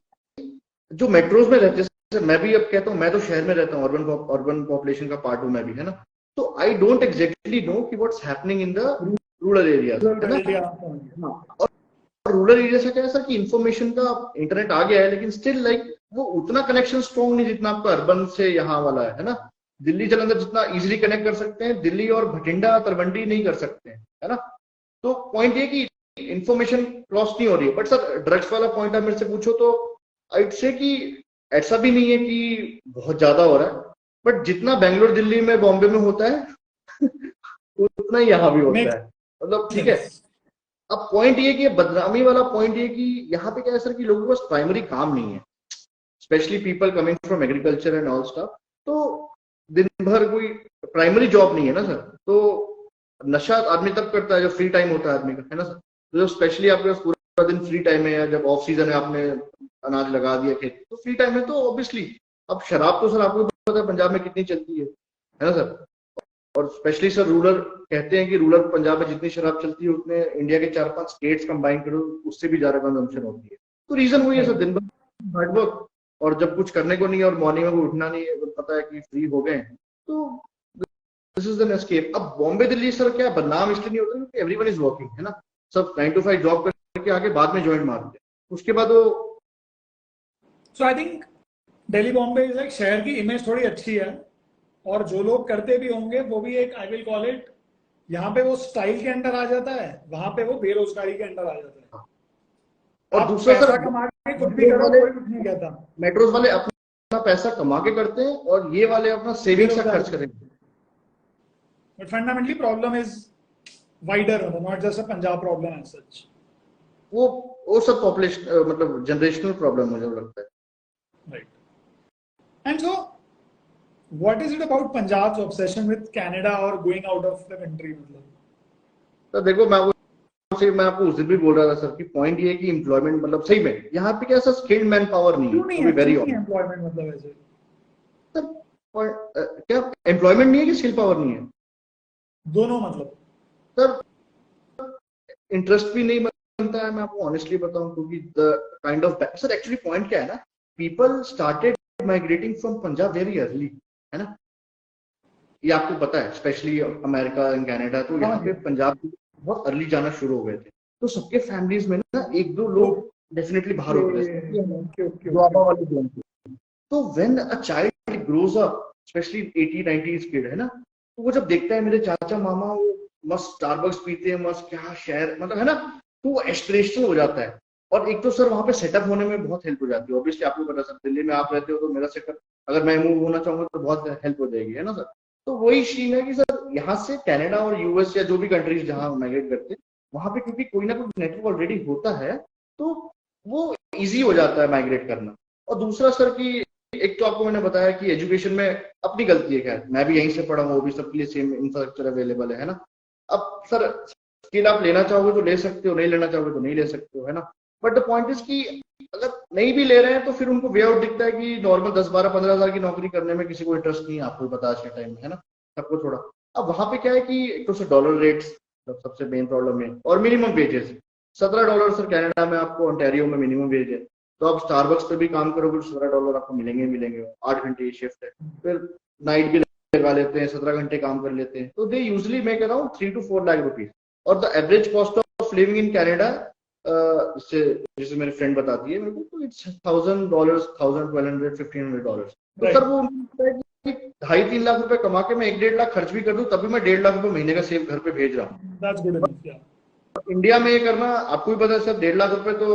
जो मेट्रोज में रहते हैं, मैं भी अब कहता हूँ, मैं तो शहर में रहता हूँ, अर्बन पॉपुलेशन का पार्ट हूँ मैं भी, है ना। तो आई डोंट एग्जैक्टली नो कि what's happening in the rural areas, है ना। और रूरल एरिया से क्या है सर कि इन्फॉर्मेशन का इंटरनेट आ गया है, लेकिन स्टिल लाइक वो उतना कनेक्शन स्ट्रॉन्ग नहीं जितना आपका अर्बन से यहाँ वाला है ना। दिल्ली जालंधर जितना इजीली कनेक्ट कर सकते हैं, दिल्ली और भटिंडा तलवंडी नहीं कर सकते हैं, है ना। तो पॉइंट ये कि इन्फॉर्मेशन क्रॉस नहीं हो रही है। बट सर ड्रग्स वाला पॉइंट आप मेरे से पूछो तो आइड से कि ऐसा भी नहीं है कि बहुत ज्यादा हो रहा है, बट जितना बेंगलोर दिल्ली में बॉम्बे में होता है उतना ही यहाँ भी होता है, मतलब ठीक है। अब पॉइंट ये कि बदनामी वाला पॉइंट ये कि यहाँ पे क्या है सर कि लोगों के पास प्राइमरी काम नहीं है, specially people coming from agriculture and all stuff. तो दिन भर कोई प्राइमरी जॉब नहीं है ना सर, तो नशा आदमी तब करता है जब फ्री टाइम होता है आदमी का, है ना सर। तो जब स्पेशली आपके पास पूरा दिन फ्री टाइम है, या जब ऑफ सीजन है, आपने अनाज लगा दिया खेत, तो फ्री टाइम है, तो ऑब्वियसली अब शराब तो सर आपको पता है पंजाब में कितनी चलती है ना सर। और स्पेशली सर रूरल, कहते हैं कि रूरल पंजाब में जितनी शराब चलती है उतने इंडिया के 4-5 स्टेट्स कंबाइन करो उससे भी ज्यादा कंजम्पशन होती है। तो रीजन वही है सर, दिन भर हार्डवर्क, और जब कुछ करने को नहीं है और मॉर्निंग में उठना नहीं है, पता है कि फ्री हो गए, तो दिस इज एन एस्केप। अब बॉम्बे दिल्ली सर क्या बदनाम इसलिए नहीं होता क्योंकि एवरीवन इज वर्किंग, है ना। सब 9 to 5 जॉब करके आके बाद में ज्वाइन मारते हैं, उसके बाद वो। So I think Delhi Bombay is like शहर की इमेज थोड़ी अच्छी है, और जो लोग करते भी होंगे वो भी एक आई विल कॉल इट, यहाँ पे वो स्टाइल के अंडर आ जाता है, वहां पे वो बेरोजगारी के अंडर आ जाता है। और दूसरा सर कमा के कुछ भी करो कोई कुछ नहीं कहता। मेट्रोज वाले अपना पैसा कमा के करते हैं और ये वाले अपना सेविंग्स का खर्च करेंगे। But fundamentally problem is wider, not just a Punjab problem as such. वो सब पॉपुलेशन मतलब जनरेशनल प्रॉब्लम मुझे लगता है, right. And so what is it about Punjab's obsession with Canada और going out of the country? मतलब तो देखो मैं आपको उस दिन भी बोल रहा था सर कि पॉइंट ये है कि एम्प्लॉयमेंट मतलब सही में यहाँ पे क्या सर स्किल्ड मैन पावर नहीं है, वेरी एम्प्लॉयमेंट मतलब ऐसे सर क्या एम्प्लॉयमेंट नहीं है कि स्किल पावर नहीं है? दोनों मतलब सर इंटरेस्ट भी नहीं बनता है, मैं आपको ऑनेस्टली बताऊं, क्योंकि the kind of sir actually point क्या है ना, people started migrating from Punjab very early, है ना। ये आपको पता है, स्पेशली अमेरिका एंड कनाडा, तो यहाँ पे पंजाब बहुत अर्ली जाना शुरू हो गए थे। तो सबके फैमिलीज में ना 1-2 लोग डेफिनेटली बाहर हो गए। तो when a child grows up, specially 80-90s kid, है ना, तो वो जब देखता है मेरे चाचा मामा वो मस्त स्टारबक्स पीते हैं, मस्त क्या शहर मतलब, है ना, तो वो एस्पिरेशनल हो जाता है। और एक तो सर वहां पे सेटअप होने में बहुत हेल्प हो जाती है, ऑब्वियसली आपको पता सर दिल्ली में आप रहते हो तो मेरा सेटअप अगर मैं मूव होना चाहूंगा तो बहुत हेल्प हो जाएगी, है ना सर। तो वही सीन है कि सर यहाँ से कनाडा और यूएस या जो भी कंट्रीज जहाँ माइग्रेट करते हैं वहां पे क्योंकि कोई ना कोई नेटवर्क ऑलरेडी होता है, तो वो इजी हो जाता है माइग्रेट करना। और दूसरा सर कि एक तो आपको मैंने बताया कि एजुकेशन में अपनी गलती है, खैर मैं भी यहीं से पढ़ा हूँ, वो भी सबके लिए सेम इंफ्रास्ट्रक्चर अवेलेबल है ना। अब सर स्किल आप लेना चाहोगे तो ले सकते हो, नहीं लेना चाहोगे तो नहीं ले सकते हो, है ना। बट द पॉइंट इज कि अगर नहीं भी ले रहे हैं तो फिर उनको वे आउट दिखता है कि नॉर्मल 10-12-15 हज़ार की नौकरी करने में किसी को इंटरेस्ट नहीं है, आपको भी पता आज के टाइम में, है ना, सबको थोड़ा। अब वहां पे क्या है कि एक तो डॉलर रेट्स सबसे मेन प्रॉब्लम है, और मिनिमम वेजेस $17 सर कनाडा में आपको, ओंटारियो में मिनिमम वेज है। तो आप स्टारबक्स पे भी काम करोगे तो $17 आपको मिलेंगे मिलेंगे, 8 घंटे की शिफ्ट है, फिर नाइट भी लगा लेते हैं, 17 घंटे काम कर लेते हैं, तो दे यूजली मैं कह रहा हूँ 3 to 4 लाख रुपीज। और the average cost of living in Canada, जैसे मेरी फ्रेंड बताती है मेरे को, तो इट्स $1,000, 1,200, 1,500। तो सर वो कि 2.5-3 लाख रुपए कमा के मैं 1-1.5 लाख खर्च भी कर दूं तभी मैं 1.5 लाख रुपए महीने का सेव घर पे भेज रहा हूँ। इंडिया में ये करना आपको भी पता है सर, 1.5 लाख रुपए तो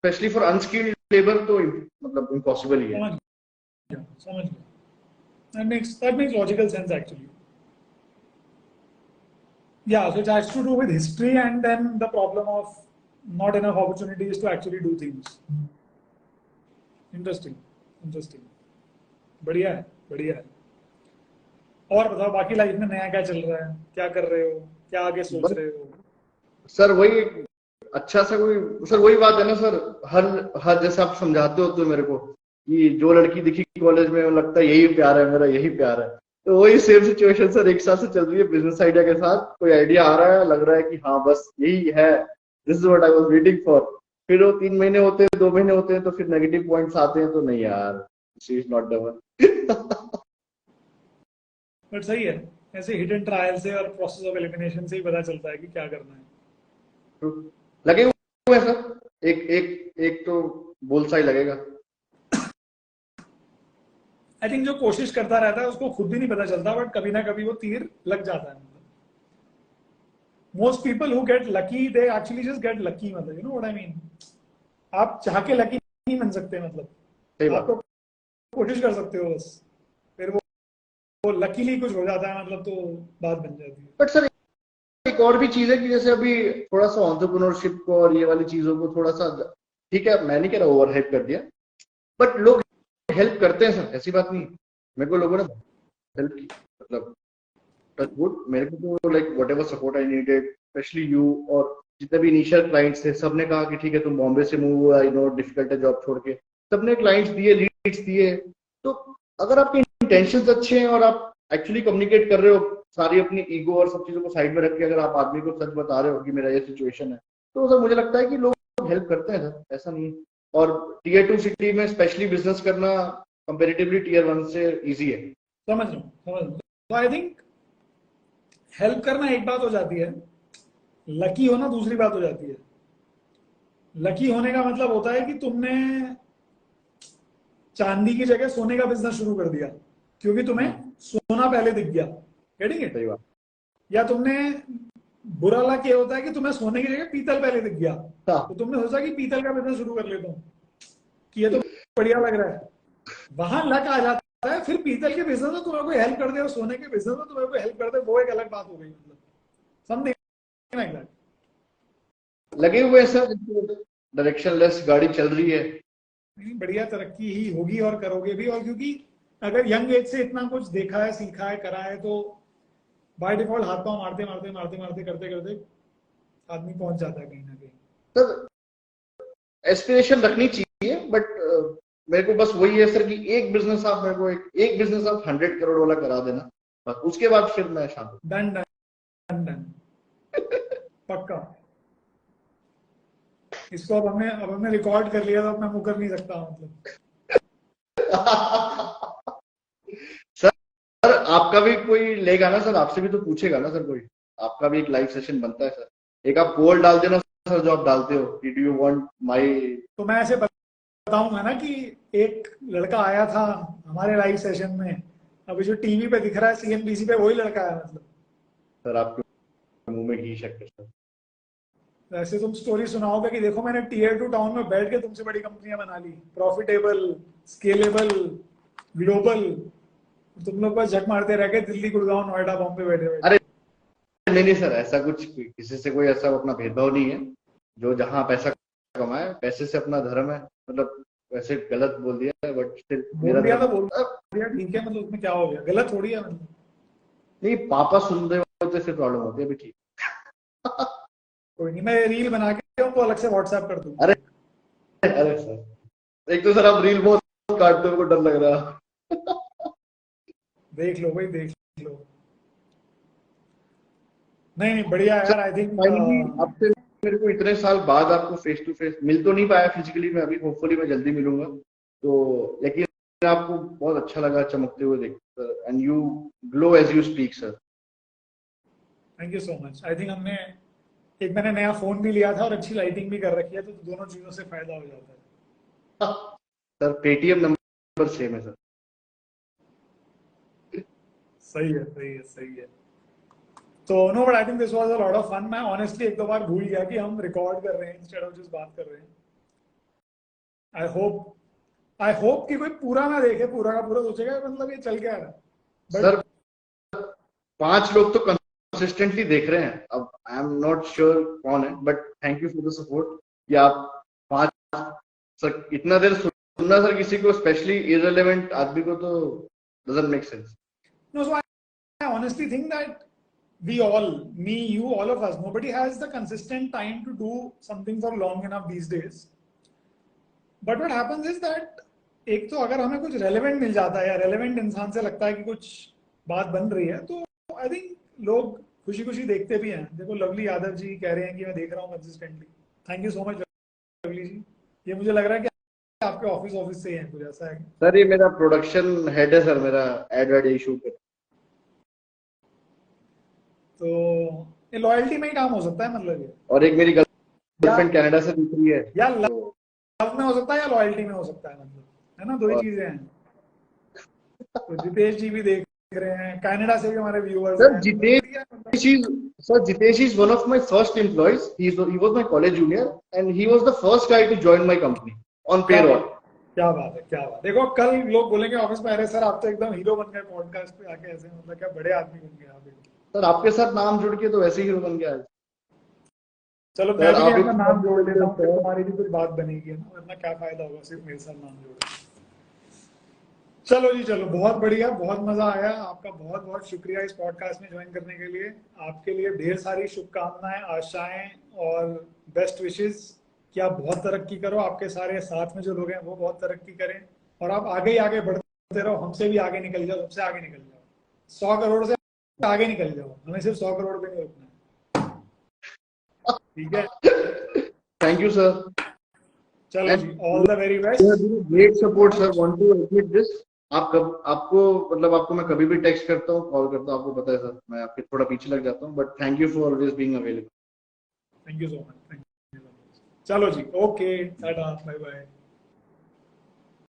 स्पेशली फॉर अनस्किल्ड लेबर तो मतलब इम्पॉसिबल ही है। समझ गया। That makes logical sense actually. Yeah, so it has to do with history and then the problem of not enough opportunities to actually do things. Interesting. बढ़िया है। और बताओ बाकी लाइफ में नया क्या चल रहा है, क्या कर रहे हो, क्या आगे सोच रहे हो? सर वही अच्छा सा कोई सर वही बात है ना सर, हर जैसे आप समझाते होते हो मेरे को कि जो लड़की दिखी कॉलेज में लगता है यही प्यार है मेरा, यही प्यार है, तो वही सेम सिचुएशन सर एक साथ से चल रही है बिजनेस आइडिया के साथ। कोई आइडिया आ रहा है, लग रहा है कि हाँ बस यही है, this is what I was waiting for. फिर वो 3 महीने होते हैं, 2 महीने होते हैं, तो फिर नेगेटिव पॉइंट्स आते हैं, तो नहीं यार she is not the one. But सही है, ऐसे हिडन ट्रायल से और प्रोसेस ऑफ एलिमिनेशन से ही पता चलता है कि क्या करना है। लगे हुए हैं सर, एक तो बोल सा ही लगेगा। आई थिंक जो कोशिश करता रहता है उसको खुद भी नहीं पता चलता, बट कभी ना कभी वो तीर लग जाता है। Most people who get lucky they actually just get lucky, मतलब you know what I mean. आप चाह के लकी नहीं बन सकते, मतलब आप तो कोशिश कर सकते हो बस, फिर वो लकीली कुछ हो जाता है, मतलब तो बात बन जाती है। बट सर एक और भी चीज है कि जैसे अभी थोड़ा सा एंटरप्रेन्योरशिप को और ये वाली चीजों को थोड़ा सा, ठीक है मैं नहीं कह रहा ओवर हाइप कर दिया, बट लोग हेल्प करते हैं सर, ऐसी बात नहीं। मेरे को लोगों ने हेल्प की, मतलब टच वुड, मेरे को तो like whatever support I needed, specially you और जितने भी इनिशियल क्लाइंट्स थे, सबने कहा कि ठीक है तुम बॉम्बे से मूव हुआ, आई नो डिफिकल्ट है जॉब छोड़ के, सबने क्लाइंट्स दिए, लीड्स दिए। तो अगर आपके इंटेंशंस अच्छे हैं और आप एक्चुअली कम्युनिकेट कर रहे हो, सारी अपनी ईगो और सब चीजों को साइड में रख के अगर आप आदमी को सच बता रहे हो कि मेरा ये सिचुएशन है, तो सर मुझे लगता है कि लोग हेल्प करते हैं सर, ऐसा नहीं है। और टीयर 2 सिटी में स्पेशली बिजनेस करना कंपेरेटिवली टीयर 1 से इजी है। समझ रहा हूँ। तो आई थिंक हेल्प करना एक बात हो जाती है, लकी होना दूसरी बात हो जाती है। लकी होने का मतलब होता है कि तुमने चांदी की जगह सोने का बिजनेस शुरू कर दिया क्योंकि तुम्हें सोना पहले दिख गया, सही बात। या तुमने बुरा लक ये होता है कि तुम्हें सोने की जगह पीतल पहले दिख गया, तो तुमने सोचा कि पीतल का बिजनेस शुरू कर लेता हूँ कि ये तो बढ़िया लग रहा है, वहां लक आ जाता है। फिर पीतल के बिजनेस में तुम्हें कोई हेल्प कर दे और सोने के बिजनेस में तुम्हें कोई हेल्प कर दे, वो एक अलग बात हो गई, मतलब समथिंग लाइक दैट। लगे हुए सर, डायरेक्शनलेस गाड़ी चल रही है, बढ़िया तरक्की ही होगी और करोगे भी। और क्योंकि अगर यंग एज से इतना कुछ देखा है, सीखा है, करा है, तो बाय डिफॉल्ट हाथ पांव मारते करते आदमी पहुंच जाता है कहीं ना कहीं। सर एस्पिरेशन रखनी चाहिए, बट मेरे को बस वही है सर कि एक बिजनेस आप मेरे को एक बिजनेस आप 100 करोड़ वाला करा देना, बस उसके बाद फिर मैं शांत। डन पक्का। इसको अब हमने रिकॉर्ड कर लिया, तो अब मैं मुकर नहीं सकता, मतलब सर आपका भी कोई लेगा ना सर, आपसे भी तो पूछेगा ना सर, कोई आपका भी एक लाइव सेशन बनता है सर, एक आप पोल डाल देना सर जो आप डालते हो, डू यू वांट माय। तो मैं ऐसे बताऊंगा ना कि एक लड़का आया था हमारे लाइव सेशन में, अभी जो टीवी पे दिख रहा है CNBC पे, वही लड़का है, मतलब सर आपके मुंह में घी शक्कर सर। वैसे तुम स्टोरी सुनाओगे कि देखो मैंने टीयर 2 टाउन में बैठ के तुमसे बड़ी कंपनियां बना ली, प्रॉफिटेबल, स्केलेबल, ग्लोबल, तुम लोग बस झक मारते रह गए दिल्ली, गुड़गांव, नोएडा, बॉम्बे बैठे। अरे नहीं सर, ऐसा कुछ किसी से कोई ऐसा अपना भेदभाव नहीं है, जो जहां पैसा कमाए पैसे से अपना धर्म है, मतलब वैसे गलत बोल दिया बट स्टिल बोल दिया तो बोल दिया, ठीक है, मतलब उसमें क्या हो गया, गलत थोड़ी है मतलब। नहीं, पापा सुन रहे हो तो फिर प्रॉब्लम होती है, अभी ठीक। कोई नहीं, मैं रील बना के उनको अलग से व्हाट्सएप कर दूंगा। अरे अरे सर, एक तो सर आप रील बहुत काटते हो, मेरे को डर लग रहा। देख लो भाई, देख लो। नहीं नहीं, बढ़िया यार, आई थिंक। फाइनली आपसे मेरे को इतने साल बाद आपको फेस टू फेस मिल तो नहीं पाया फिजिकली, मैं अभी होपफुली मैं जल्दी मिलूंगा तो, लेकिन आपको बहुत अच्छा लगा चमकते हुए देख, and you glow as you speak sir. Thank you so much. I think हमने एक, मैंने नया फोन भी लिया था और अच्छी लाइटिंग भी कर रखी है, तो दोनों चीजों से फायदा हो जाता है। सर पेटीएम नंबर सेम है सर। सही है, सही है, सही है। तो no, but I think this was a lot of fun. मैं ऑनेस्टली एक दो बार भूल गया कि हम रिकॉर्ड कर रहे हैं इंस्टेड ऑफ जस्ट बात कर रहे हैं। आई होप कि कोई पूरा ना देखे, पूरा का पूरा सोचेगा मतलब ये चल क्या रहा है, बट सर 5 लोग तो कंसिस्टेंटली देख रहे हैं, अब आई एम नॉट श्योर कौन है, but thank you for the support कि आप 5 सर इतना देर सुनना सर किसी को, स्पेशली इररिलेवेंट आदमी को, तो doesn't make sense. no, so I honestly think that we all, me, you, all of us, nobody has the consistent time to do something for long enough these days. But what happens is that एक तो अगर हमें कुछ relevant मिल जाता है या relevant इंसान से लगता है कि कुछ बात बन रही है, तो आई थिंक लोग खुशी खुशी देखते भी हैं। देखो लवली यादव जी कह रहे हैं कि मैं देख रहा हूँ consistently. Thank you so much lovely ji. ये मुझे लग रहा है कि आपके ऑफिस से ही है, कुछ ऐसा है। सर ये मेरा प्रोडक्शन हेड है सर, मेरा एड शूट है। तो ये लॉयल्टी में ही काम हो सकता है मतलब ये, और एक मेरी गर्लफ्रेंड कनाडा से दिख रही है, या तो लव में हो सकता है या लॉयल्टी में हो सकता है, मतलब है ना, दो ही चीजें हैं। तो जितेश जी भी देख रहे हैं, कनाडा से भी हमारे व्यूअर्स सर हैं, तो बढ़िया है, मतलब। Jitesh is one of my first employees. He was my college junior, and he was the first guy to join my company on payroll. क्या बात है, क्या बात। देखो कल लोग बोलेंगे ऑफिस में, अरे सर आप तो एकदम हीरो बन गए पॉडकास्ट पे आके, ऐसे मतलब क्या बड़े आदमी बन गए आप एकदम। सर आपके साथ नाम जुड़ के तो वैसे ही हीरो बन गया है। चलो मैं सर भी आप अपना इतना नाम जोड़ लेता हूँ, फिर तुम्हारी भी कुछ बात बनेगी ना, वरना क्या फायदा होगा सिर्फ मेरे साथ नाम जोड़। चलो जी, चलो, बहुत बढ़िया, बहुत मजा आया। आपका बहुत बहुत शुक्रिया इस पॉडकास्ट में ज्वाइन करने के लिए। आपके लिए ढेर सारी शुभकामनाएं, आशाएं और बेस्ट विशेस कि आप बहुत तरक्की करो, आपके सारे साथ में जो लोग हैं वो बहुत तरक्की करें, और आप आगे ही आगे बढ़ते रहो, हमसे भी आगे निकल जाओ, सबसे आगे निकल जाओ, 100 करोड़ से आगे निकल जाओ। हमें सिर्फ 100 करोड़ पे नहीं रुकना है, ठीक है। थैंक यू सर, चलो and ji, all the very best. Great support sir, want to admit this. आपको मतलब आपको मैं कभी भी टेक्स्ट करता हूँ, कॉल करता हूँ, आपको पता है सर मैं आपके थोड़ा पीछे लग जाता हूँ, but thank you for always being available. Thank you so much, thank you. चलो जी, ओके, टाटा, बाय बाय।